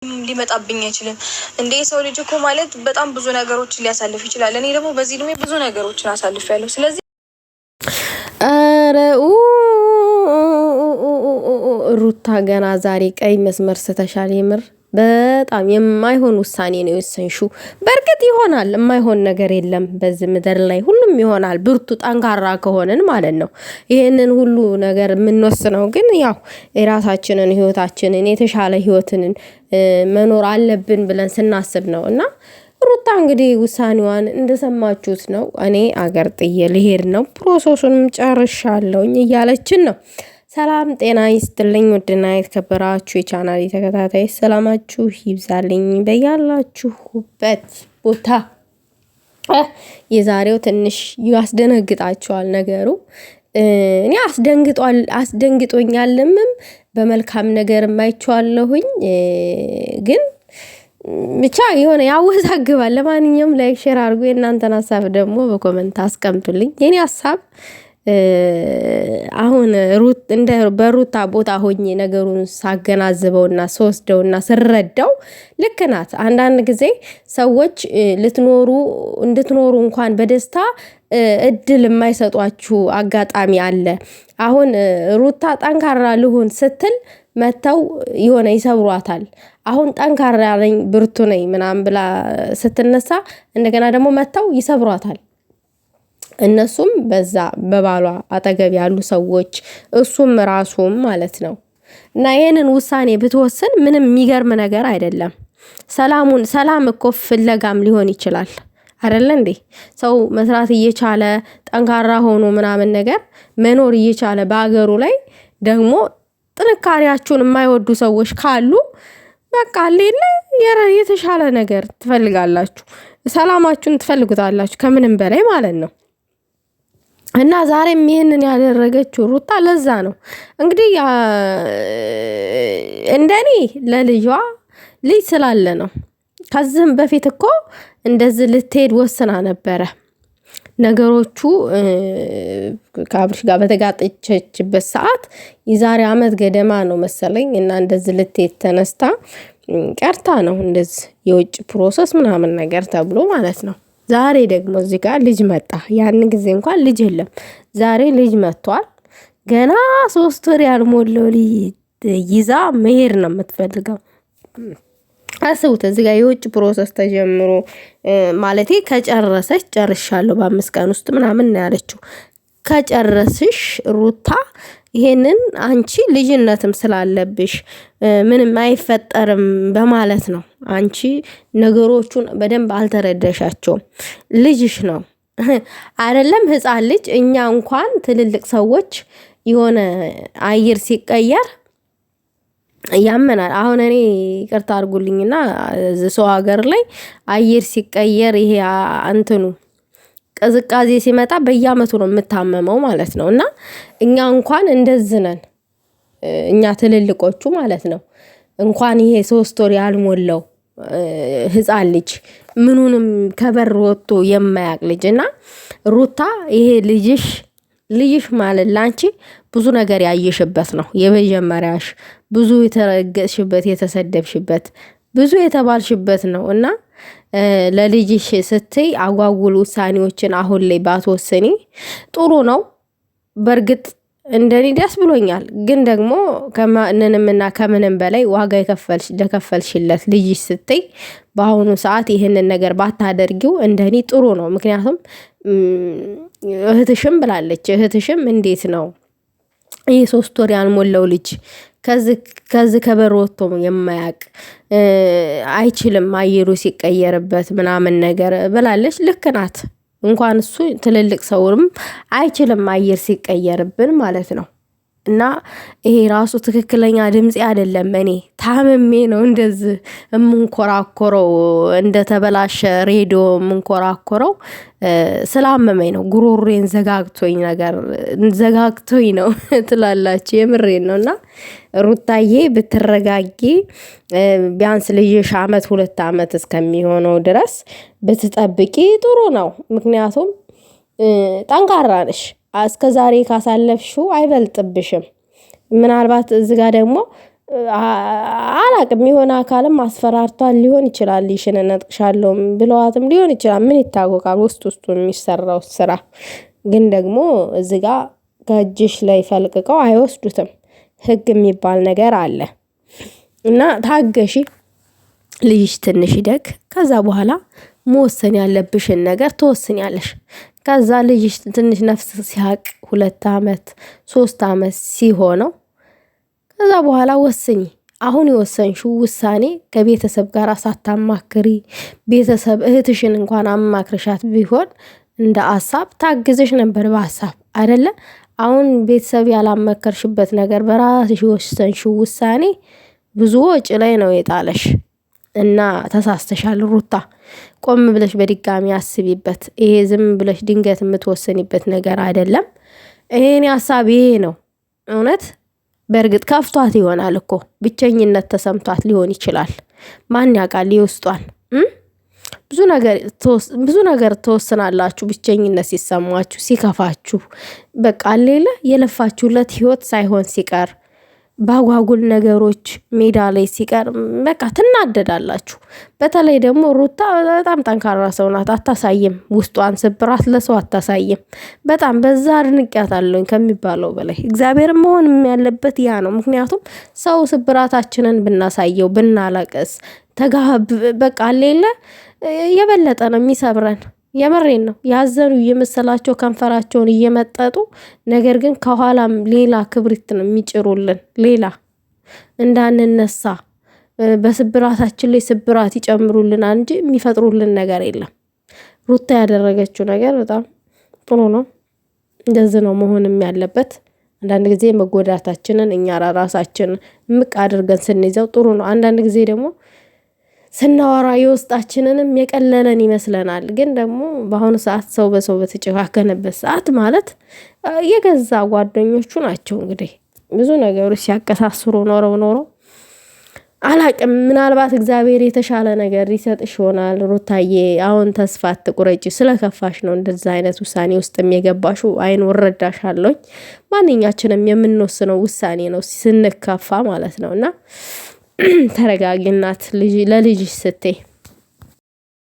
ሊመጣብኝ አይችልም እንዴ ሰው ልጅ እኮ ማለት በጣም ብዙ ነገሮችን ሊያሳልፍ ይችላል። እኔ ደግሞ በዚህ እድሜ ብዙ ነገሮችን አሳልፌያለሁ። ስለዚህ ሩታ ገና ዛሬ ቀይ መስመር ስተሻል። የምር በጣም የማይሆን ውሳኔ ነው የወሰንሽው። በእርግጥ ይሆናል፣ የማይሆን ነገር የለም በዚህ ምድር ላይ ሁሉም ይሆናል፣ ብርቱ ጠንካራ ከሆንን ማለት ነው። ይሄንን ሁሉ ነገር የምንወስነው ግን ያው የራሳችንን ህይወታችንን የተሻለ ህይወትን መኖር አለብን ብለን ስናስብ ነው። እና ሩታ እንግዲህ ውሳኔዋን እንደሰማችሁት ነው። እኔ አገር ጥዬ ልሄድ ነው፣ ፕሮሰሱንም ጨርሻለሁኝ እያለችን ነው። ሰላም ጤና ይስጥልኝ ውድና የተከበራችሁ የቻናሌ ተከታታይ ሰላማችሁ ይብዛልኝ በያላችሁበት ቦታ። የዛሬው ትንሽ ያስደነግጣችኋል ነገሩ። እኔ አስደንግጦኛልም በመልካም ነገር የማይቻለሁኝ ግን ብቻ የሆነ ያወዛግባል። ለማንኛውም ላይክ ሼር አድርጉ። የእናንተን ሀሳብ ደግሞ በኮሜንት አስቀምጡልኝ። የኔ ሀሳብ አሁን በሩታ ቦታ ሆኜ ነገሩን ሳገናዝበውና ስወስደውና ስረዳው ልክ ናት። አንዳንድ ጊዜ ሰዎች እንድትኖሩ እንኳን በደስታ እድል የማይሰጧችሁ አጋጣሚ አለ። አሁን ሩታ ጠንካራ ልሁን ስትል መተው የሆነ ይሰብሯታል። አሁን ጠንካራ ነኝ ብርቱ ነኝ ምናምን ብላ ስትነሳ እንደገና ደግሞ መተው ይሰብሯታል። እነሱም በዛ በባሏ አጠገብ ያሉ ሰዎች እሱም ራሱም ማለት ነው። እና ይሄንን ውሳኔ ብትወስን ምንም የሚገርም ነገር አይደለም። ሰላም እኮ ፍለጋም ሊሆን ይችላል አይደለ እንዴ? ሰው መስራት እየቻለ ጠንካራ ሆኖ ምናምን ነገር መኖር እየቻለ በአገሩ ላይ ደግሞ ጥንካሬያችሁን የማይወዱ ሰዎች ካሉ በቃ ሌላ የተሻለ ነገር ትፈልጋላችሁ፣ ሰላማችሁን ትፈልጉታላችሁ ከምንም በላይ ማለት ነው። እና ዛሬም ይሄንን ያደረገችው ሩታ ለዛ ነው እንግዲህ እንደኔ ለልጇ ልጅ ስላለ ነው። ከዚህም በፊት እኮ እንደዚህ ልትሄድ ወስና ነበረ። ነገሮቹ ከአብርሽ ጋር በተጋጨችበት ሰዓት የዛሬ አመት ገደማ ነው መሰለኝ። እና እንደዚህ ልትሄድ ተነስታ ቀርታ ነው እንደዚህ የውጭ ፕሮሰስ ምናምን ነገር ተብሎ ማለት ነው። ዛሬ ደግሞ እዚህ ጋር ልጅ መጣ። ያን ጊዜ እንኳን ልጅ የለም፣ ዛሬ ልጅ መጥቷል። ገና 3 ወር ያልሞላው ልጅ ይዛ መሄድ ነው የምትፈልገው። አስቡት፣ እዚህ ጋር የውጭ ፕሮሰስ ተጀምሮ ማለቴ ከጨረሰች ጨርሻለሁ በ5 ቀን ውስጥ ምናምን ነው ያለችው። ከጨረስሽ ሩታ ይሄንን አንቺ ልጅነትም ስላለብሽ ምንም አይፈጠርም በማለት ነው። አንቺ ነገሮቹን በደንብ አልተረዳሻቸውም። ልጅሽ ነው አይደለም ህፃን ልጅ። እኛ እንኳን ትልልቅ ሰዎች የሆነ አየር ሲቀየር ያመናል። አሁን እኔ ይቅርታ አድርጉልኝና ሰው ሀገር ላይ አየር ሲቀየር ይሄ እንትኑ ቅዝቃዜ ሲመጣ በየአመቱ ነው የምታመመው ማለት ነው። እና እኛ እንኳን እንደዚህ ነን፣ እኛ ትልልቆቹ ማለት ነው። እንኳን ይሄ 3 ወር ያልሞላው ህፃን ልጅ ምኑንም ከበር ወጥቶ የማያቅ ልጅ እና ሩታ ይሄ ልጅሽ ማለት ላንቺ ብዙ ነገር ያየሽበት ነው። የመጀመሪያሽ ብዙ የተረገጥሽበት የተሰደብሽበት ብዙ የተባልሽበት ነው። እና ለልጅሽ ስትይ አጓጉል ውሳኔዎችን አሁን ላይ ባትወስኒ ጥሩ ነው። በእርግጥ እንደኔ ደስ ብሎኛል። ግን ደግሞ ከማንንምና ከምንም በላይ ዋጋ ለከፈልሽለት ልጅሽ ስትይ በአሁኑ ሰዓት ይህንን ነገር ባታደርጊው እንደኔ ጥሩ ነው። ምክንያቱም እህትሽም ብላለች። እህትሽም እንዴት ነው ይህ 3 ወር ያልሞላው ልጅ ከዚህ ከበር ወጥቶ የማያቅ አይችልም አየሩ ሲቀየርበት ምናምን ነገር ብላለች። ልክ ናት። እንኳን እሱ ትልልቅ ሰውም አይችልም አየር ሲቀየርብን ማለት ነው። እና ይሄ ራሱ ትክክለኛ ድምጽ አይደለም። እኔ ታምሜ ነው እንደዚህ የምንኮራኮረው፣ እንደተበላሸ ሬዲዮ የምንኮራኮረው ስላመመኝ ነው። ጉሮሬን ዘጋግቶኝ ነው ትላላችሁ። የምሬን ነው። እና ሩታዬ ብትረጋጊ ቢያንስ ልጅሽ 1-2 አመት እስከሚሆነው ድረስ ብትጠብቂ ጥሩ ነው። ምክንያቱም ጠንካራ ነሽ። እስከ ዛሬ ካሳለፍሽው አይበልጥብሽም። ምናልባት እዚህ ጋር ደግሞ አላቅም የሆነ አካልም አስፈራርቷል ሊሆን ይችላል። ልጅሽን እነጥቅሻለሁ ብለዋትም ሊሆን ይችላል። ምን ይታወቃል? ውስጡ የሚሰራው ስራ ግን ደግሞ እዚህ ጋር ከእጅሽ ላይ ፈልቅቀው አይወስዱትም። ህግ የሚባል ነገር አለ እና ታገሺ። ልጅሽ ትንሽ ይደግ። ከዛ በኋላ መወሰን ያለብሽን ነገር ትወስኛለሽ። ከዛ ልጅሽ ትንሽ ነፍስ ሲያቅ 2 አመት 3 አመት ሲሆነው ከዛ በኋላ ወስኝ። አሁን የወሰንሽው ውሳኔ ከቤተሰብ ጋር ሳታማክሪ ቤተሰብ እህትሽን እንኳን አማክርሻት ቢሆን እንደ ሀሳብ ታግዝሽ ነበር በሀሳብ አይደለ? አሁን ቤተሰብ ያላመከርሽበት ነገር በራስሽ የወሰንሽው ውሳኔ ብዙ ወጪ ላይ ነው የጣለሽ እና ተሳስተሻል ሩታ። ቆም ብለሽ በድጋሚ አስቢበት። ይሄ ዝም ብለሽ ድንገት የምትወሰኒበት ነገር አይደለም። ይሄን ሀሳብ ይሄ ነው እውነት። በእርግጥ ከፍቷት ይሆናል እኮ ብቸኝነት ተሰምቷት ሊሆን ይችላል። ማን ያውቃል የውስጧን። ብዙ ነገር ተወስናላችሁ ብቸኝነት ሲሰማችሁ ሲከፋችሁ፣ በቃ ሌላ የለፋችሁለት ህይወት ሳይሆን ሲቀር ባጓጉል ነገሮች ሜዳ ላይ ሲቀር በቃ ትናደዳላችሁ። በተለይ ደግሞ ሩታ በጣም ጠንካራ ሰው ናት። አታሳይም ውስጧን ስብራት ለሰው አታሳይም። በጣም በዛ አድንቄያታለሁኝ ከሚባለው በላይ። እግዚአብሔር መሆን ያለበት ያ ነው። ምክንያቱም ሰው ስብራታችንን ብናሳየው ብናለቅስ በቃ ሌለ የበለጠ ነው የሚሰብረን። የመሬን ነው ያዘኑ እየመሰላቸው ከንፈራቸውን እየመጠጡ ነገር ግን ከኋላም ሌላ ክብሪት ነው የሚጭሩልን። ሌላ እንዳንነሳ በስብራታችን ላይ ስብራት ይጨምሩልናል እንጂ የሚፈጥሩልን ነገር የለም። ሩታ ያደረገችው ነገር በጣም ጥሩ ነው። እንደዚህ ነው መሆንም ያለበት። አንዳንድ ጊዜ መጎዳታችንን እኛ ራሳችን ምቅ አድርገን ስንይዘው ጥሩ ነው። አንዳንድ ጊዜ ደግሞ ስናወራ የውስጣችንንም የቀለለን ይመስለናል። ግን ደግሞ በአሁኑ ሰዓት ሰው በሰው በተጨካከነበት ሰዓት ማለት የገዛ ጓደኞቹ ናቸው እንግዲህ ብዙ ነገሮች ሲያቀሳስሩ ኖረው አላቅም። ምናልባት እግዚአብሔር የተሻለ ነገር ሊሰጥሽ ይሆናል ሩታዬ። አሁን ተስፋ አትቁረጪ። ስለከፋሽ ነው እንደዛ አይነት ውሳኔ ውስጥ የገባሽው። አይን ወረዳሻለሁ። ማንኛችንም የምንወስነው ውሳኔ ነው ስንከፋ ማለት ነው እና ተረጋጊ እናት፣ ለልጅሽ ስትይ